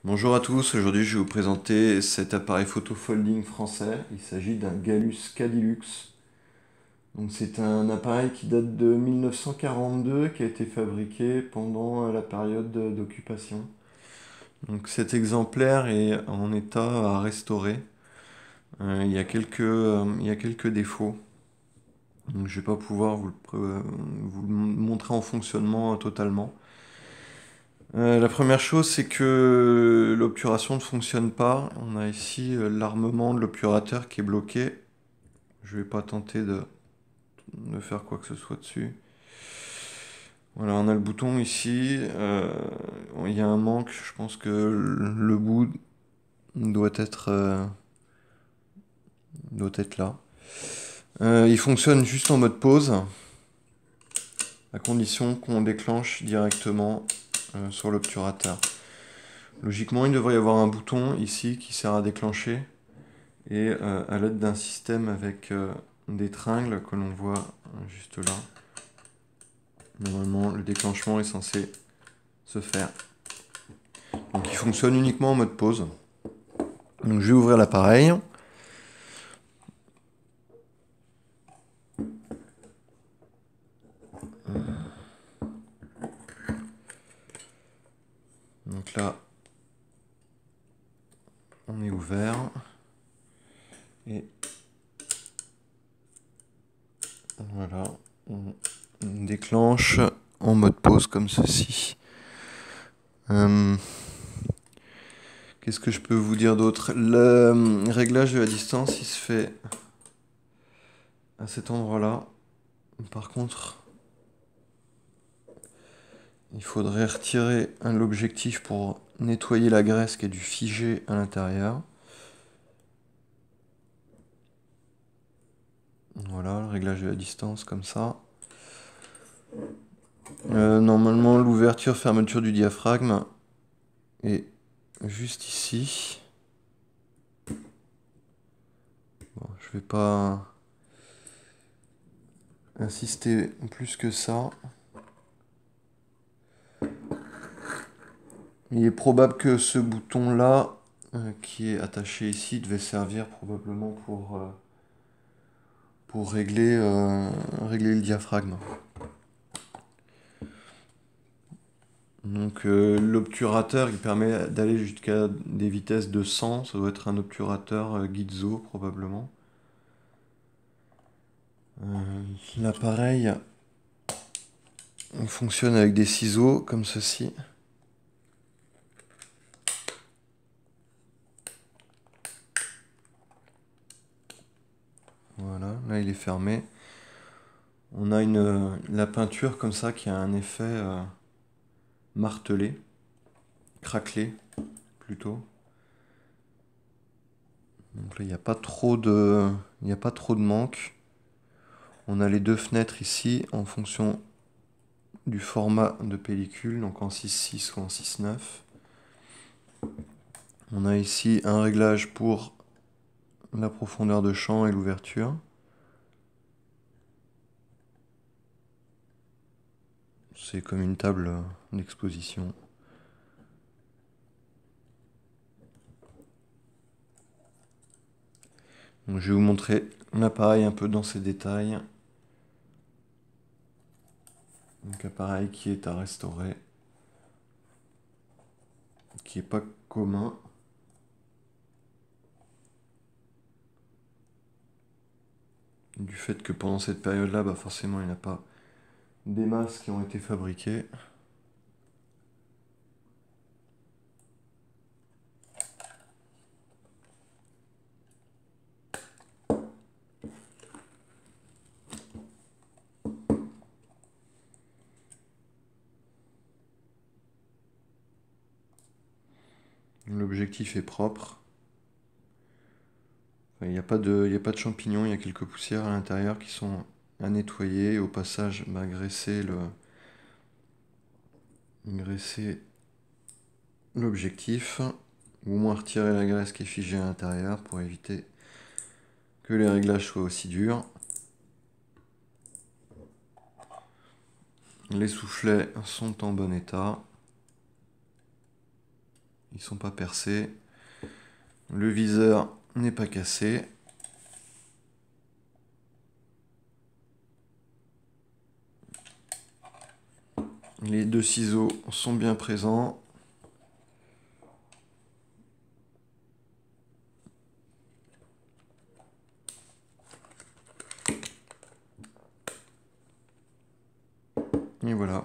Bonjour à tous, aujourd'hui je vais vous présenter cet appareil photo folding français. Il s'agit d'un Gallus Cadillux. Donc c'est un appareil qui date de 1942, qui a été fabriqué pendant la période d'occupation. Donc cet exemplaire est en état à restaurer. Il y a quelques défauts. Donc je ne vais pas pouvoir vous le montrer en fonctionnement totalement. La première chose, c'est que l'obturation ne fonctionne pas. On a ici l'armement de l'obturateur qui est bloqué. Je vais pas tenter de faire quoi que ce soit dessus. Voilà, on a le bouton ici. Il y a un manque. Je pense que le bout doit doit être là. Il fonctionne juste en mode pause, à condition qu'on déclenche directement sur l'obturateur. Logiquement, il devrait y avoir un bouton ici qui sert à déclencher. Et à l'aide d'un système avec des tringles que l'on voit juste là. Normalement, le déclenchement est censé se faire. Donc il fonctionne uniquement en mode pause. Donc je vais ouvrir l'appareil. Donc là, on est ouvert. Et voilà, on déclenche en mode pause comme ceci. Qu'est-ce que je peux vous dire d'autre? Le réglage de la distance, il se fait à cet endroit-là. Par contre, il faudrait retirer l'objectif pour nettoyer la graisse qui est du figé à l'intérieur. Voilà, le réglage de la distance comme ça. Normalement, l'ouverture-fermeture du diaphragme est juste ici. Bon, je vais pas insister plus que ça. Il est probable que ce bouton-là, qui est attaché ici, devait servir probablement pour régler le diaphragme. Donc l'obturateur, il permet d'aller jusqu'à des vitesses de 100. Ça doit être un obturateur Gizzo probablement. L'appareil fonctionne avec des ciseaux comme ceci. Voilà, là il est fermé. On a la peinture comme ça qui a un effet martelé, craquelé plutôt. Donc là il n'y a pas trop il n'y a pas trop de manque. On a les deux fenêtres ici en fonction du format de pellicule, donc en 6.6 ou en 6.9. On a ici un réglage pour la profondeur de champ et l'ouverture. C'est comme une table d'exposition. Donc, je vais vous montrer l'appareil un peu dans ses détails. Donc appareil qui est à restaurer, qui n'est pas commun. Du fait que pendant cette période-là, bah forcément il n'y a pas des masses qui ont été fabriquées. L'objectif est propre. Enfin, il n'y a il y a pas de champignons, il y a quelques poussières à l'intérieur qui sont à nettoyer. Au passage, bah, graisser l'objectif, ou au moins retirer la graisse qui est figée à l'intérieur pour éviter que les réglages soient aussi durs. Les soufflets sont en bon état. ils sont pas percés. Le viseur n'est pas cassé. Les deux ciseaux sont bien présents. Et voilà.